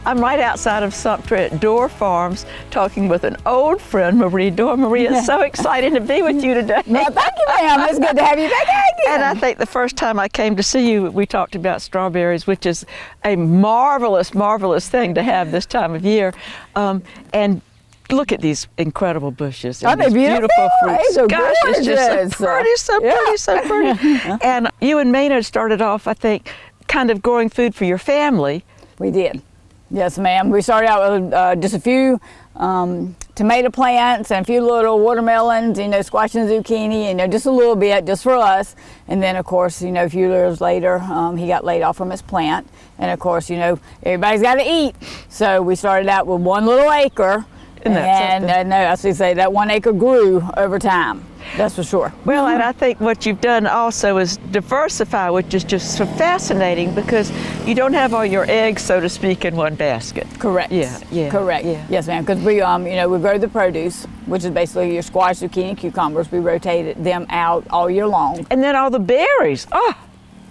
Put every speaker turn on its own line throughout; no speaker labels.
I'm right outside of Sumter at Dorr Farms talking with an old friend, Marie Dorr. Marie, it's so exciting to be with you today.
Well, thank you, ma'am. It's good to have you back again.
And I think the first time I came to see you, we talked about strawberries, which is a marvelous, marvelous thing to have this time of year. And look at these incredible bushes.
Aren't they beautiful?
Fruits.
They're
Gosh,
gorgeous.
it's just so pretty, so pretty, so pretty. And you and Maynard started off, I think, kind of growing food for your family.
We did. Yes, ma'am. We started out with just a few tomato plants and a few little watermelons, squash and zucchini, just a little bit, just for us. And then, of course, a few years later, he got laid off from his plant. And, of course, everybody's got to eat. So we started out with 1 little acre. And as we say, that 1 acre grew over time. That's for sure.
Well, and I think what you've done also is diversify, which is just so fascinating because you don't have all your eggs, so to speak, in one basket.
Correct.
Yeah.
Correct. Yeah. Yes, ma'am. Because we, we grow the produce, which is basically your squash, zucchini, cucumbers. We rotate them out all year long.
And then all the berries. Oh,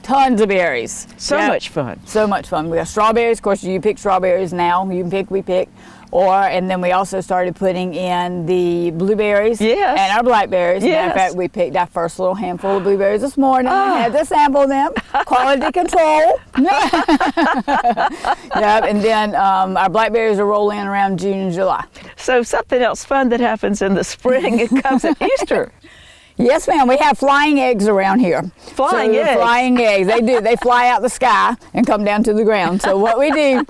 tons of berries.
So much fun.
So much fun. We have strawberries. Of course, you pick strawberries now. You can pick, we pick. And then we also started putting in the blueberries and our blackberries.
Yes.
Matter of fact, we picked our first little handful of blueberries this morning. Had to sample them. Quality control. And then our blackberries will roll in around June and July.
So something else fun that happens in the spring, it comes at Easter.
Yes, ma'am. We have flying eggs around here.
Flying eggs?
Flying eggs. They do. They fly out the sky and come down to the ground. So what we do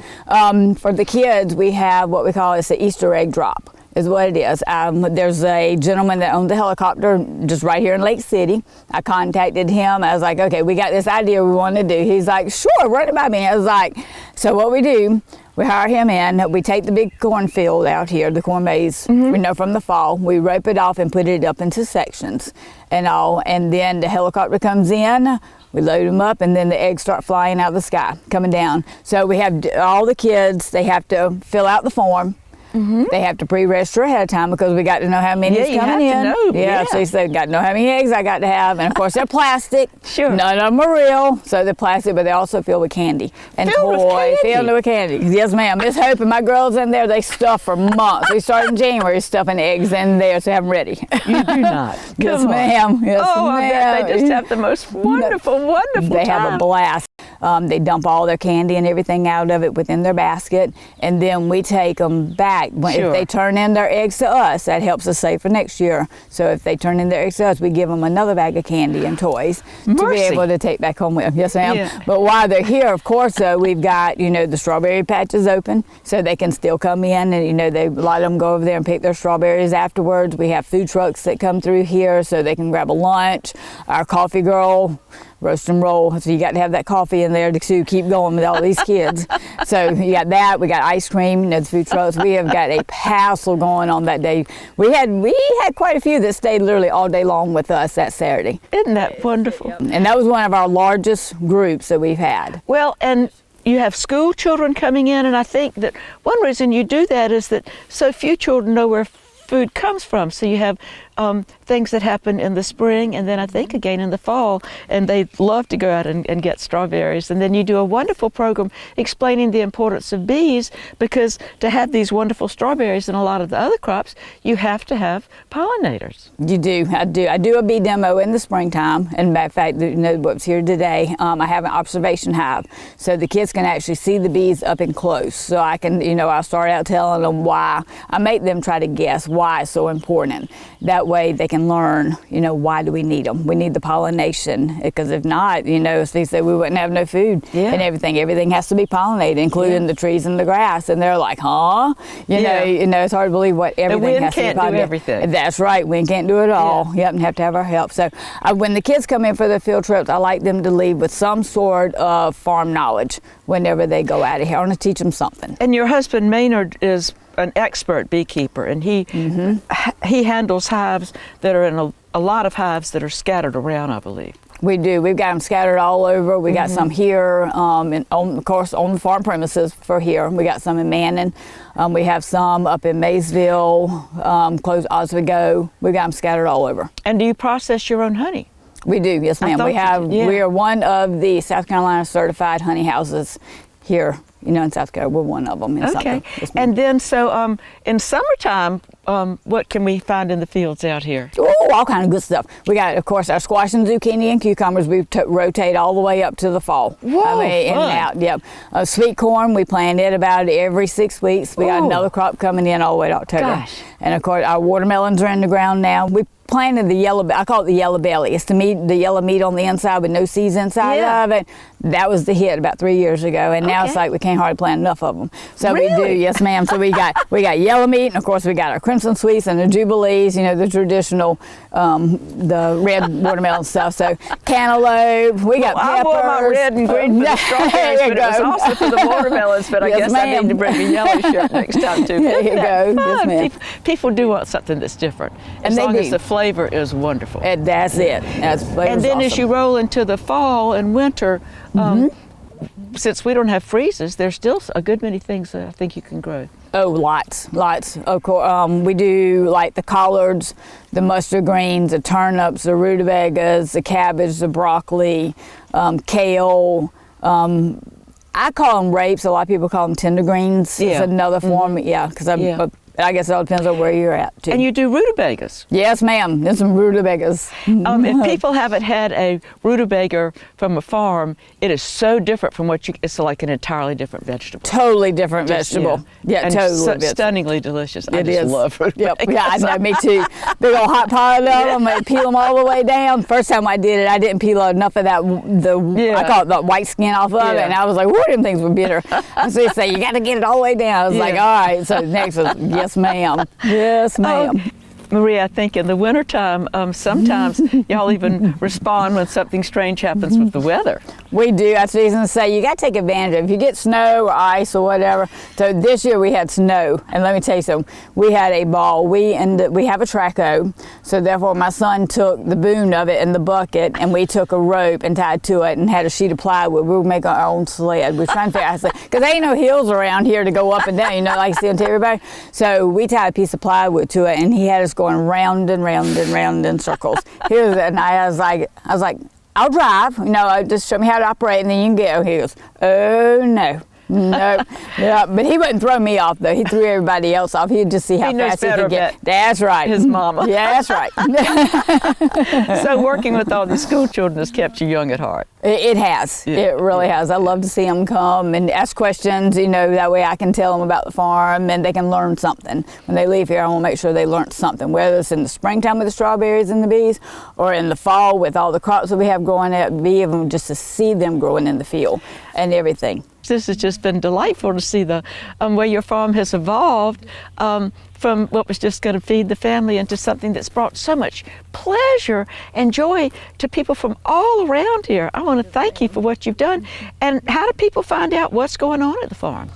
for the kids, we have what we call the Easter egg drop. Is what it is. There's a gentleman that owns a helicopter just right here in Lake City. I contacted him. I was like, okay, we got this idea we want to do. He's like, sure, run it by me. I was like, so what we do, we hire him in. We take the big cornfield out here, the corn maze, from the fall. We rope it off and put it up into sections and all. And then the helicopter comes in. We load them up, and then the eggs start flying out of the sky, coming down. So we have all the kids. They have to fill out the form. They have to pre-register ahead of time because we got to know how many is coming in. So he said, got to know how many eggs I got to have. And of course, they're plastic.
Sure.
None of them are real. So they're plastic, but they're also filled with candy. And toys. Filled with candy. Yes, ma'am. Miss Hope and my girls in there, they stuff for months. We started in January stuffing eggs in there to have them ready.
You do not.
Yes, ma'am. Yes,
ma'am. I bet they just have the most wonderful, wonderful
They
time.
have a blast. They dump all their candy and everything out of it within their basket, and then we take them back. If they turn in their eggs to us, that helps us save for next year. So if they turn in their eggs to us, we give them another bag of candy and toys to be able to take back home with them. Yes, ma'am.
Yeah.
But while they're here, of course, we've got, the strawberry patches open, so they can still come in and, a lot of them go over there and pick their strawberries afterwards. We have food trucks that come through here so they can grab a lunch. Our coffee girl, roast and roll, so you got to have that coffee in there to keep going with all these kids. So you got that. We got ice cream, the food trucks. We have got a passel going on that day. We had quite a few that stayed literally all day long with us that Saturday.
Isn't that wonderful?
And that was one of our largest groups that we've had.
Well, and you have school children coming in, and I think that one reason you do that is that so few children know where food comes from. So you have things that happen in the spring and then I think again in the fall, and they love to go out and get strawberries. And then you do a wonderful program explaining the importance of bees, because to have these wonderful strawberries and a lot of the other crops, you have to have pollinators.
You do. I do a bee demo in the springtime, and in fact, what's here today, I have an observation hive, so the kids can actually see the bees up and close. So I can, I'll start out telling them why. I make them try to guess why it's so important. That way they can learn, why do we need them? We need the pollination, because if not, as they say, we wouldn't have no food and everything. Everything has to be pollinated, including the trees and the grass. And they're like, huh? It's hard to believe what everything has to be pollinated. The wind
can't do everything.
That's right. Wind can't do it all. Yep, and have to have our help. So when the kids come in for the field trips, I like them to leave with some sort of farm knowledge whenever they go out of here. I want to teach them something.
And your husband Maynard is an expert beekeeper, and he handles hives that are in a lot of hives that are scattered around, I believe.
We do. We've got them scattered all over. We got some here, and of course, on the farm premises for here. We got some in Manning. We have some up in Maysville, close Oswego. We got them scattered all over.
And do you process your own honey?
We do. Yes, ma'am. We are one of the South Carolina certified honey houses here in South Carolina. We're one of them. In
Okay.
Yes, ma'am.
And then, so in summertime, what can we find in the fields out here?
Oh, all kind of good stuff. We got, of course, our squash and zucchini and cucumbers. We rotate all the way up to the fall.
Whoa,
in
fun.
and out. Yep. Sweet corn, we plant it about every 6 weeks. We got
Ooh.
another crop coming in all the way to October.
Gosh.
And of course, our watermelons are in the ground now. We planted the yellow, I call it the yellow belly. It's the yellow meat on the inside with no seeds inside
Yeah.
of it. That was the hit about 3 years ago, and now it's
Okay.
like we can't hardly plant enough of them. So we do,
Really?
yes, ma'am. So we got yellow meat, and of course we got our crimson sweets and the jubilees. The traditional, the red watermelon stuff. So cantaloupe. We got
I
peppers.
wore my red and green for the strawberries,
There you
but it was
go.
also for the watermelons. But I
Yes,
guess I
ma'am.
need to bring a yellow shirt next time too.
There you
Isn't that
go. Yes,
fun?
ma'am.
People do want something that's different,
And
as
they
long as
do.
the flavor is wonderful.
And that's it. That's
And then as you roll into the fall and winter, since we don't have freezes, there's still a good many things that I think you can grow.
Oh, lots. Of course, we do like the collards, the mustard greens, the turnips, the rutabagas, the cabbage, the broccoli, kale. I call them rapes. A lot of people call them tender greens.
Yeah.
It's another form. Yeah, because
Yeah.
I guess it all depends on where you're at too.
And you do rutabagas.
Yes, ma'am. There's some rutabagas.
If people haven't had a rutabaga from a farm, it is so different from it's like an entirely different vegetable.
Totally different vegetable. Yeah,
and
totally. different.
Stunningly delicious. I
It
just
is.
love rutabagas.
Yep. Yeah, I know, me too. Big old hot pot of them. I peel them all the way down. First time I did it, I didn't peel enough of that. I call it the white skin off of it, and I was like, "Whoa, them things were bitter." And so they say you got to get it all the way down. I was like, "All right." So next was, "Yes, ma'am. Yes, ma'am."
Maria, I think in the wintertime, sometimes y'all even respond when something strange happens with the weather.
We do. That's what I was going to say. You got to take advantage of it. If you get snow or ice or whatever. So this year we had snow, and let me tell you something. We had a ball. We have a track hoe, so therefore my son took the boom of it in the bucket, and we took a rope and tied to it and had a sheet of plywood. We were making our own sled. We're trying to figure out, because there ain't no hills around here to go up and down, like you see on everybody. So we tied a piece of plywood to it, and he had us going round and round and round in circles. And I was like, I'll drive, just show me how to operate, and then you can go. He goes, oh no. No, yeah, but he wouldn't throw me off though. He threw everybody else off. He'd just see how fast he could get. That's right.
His mama.
Yeah, that's right.
So working with all these school children has kept you young at heart.
It has.
Yeah.
It really has. I love to see them come and ask questions. That way I can tell them about the farm and they can learn something. When they leave here, I want to make sure they learn something, whether it's in the springtime with the strawberries and the bees, or in the fall with all the crops that we have growing up. Be able just to see them growing in the field and everything.
This has just been delightful to see the way your farm has evolved from what was just going to feed the family into something that's brought so much pleasure and joy to people from all around here. I want to thank you for what you've done. And how do people find out what's going on at the farm?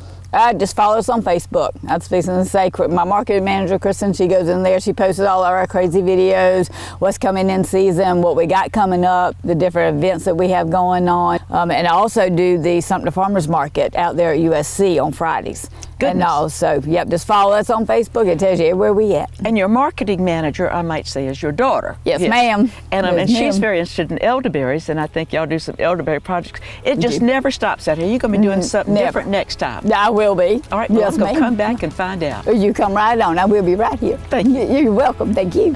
Just follow us on Facebook. I was fixing to say, my marketing manager, Kristen, she goes in there, she posts all our crazy videos, what's coming in season, what we got coming up, the different events that we have going on. And I also do the Sumter Farmers Market out there at USC on Fridays.
Goodness.
And also, just follow us on Facebook. It tells you everywhere we at.
And your marketing manager, I might say, is your daughter.
Yes, ma'am.
And,
Yes,
and she's
ma'am.
very interested in elderberries, and I think y'all do some elderberry projects. It just never stops out here. You're going to be doing something
Never.
different next time.
I will be.
All right, well,
yes,
I'm going to
ma'am.
come back and find out.
You come right on. I will be right here.
Thank you.
You're welcome. Thank you.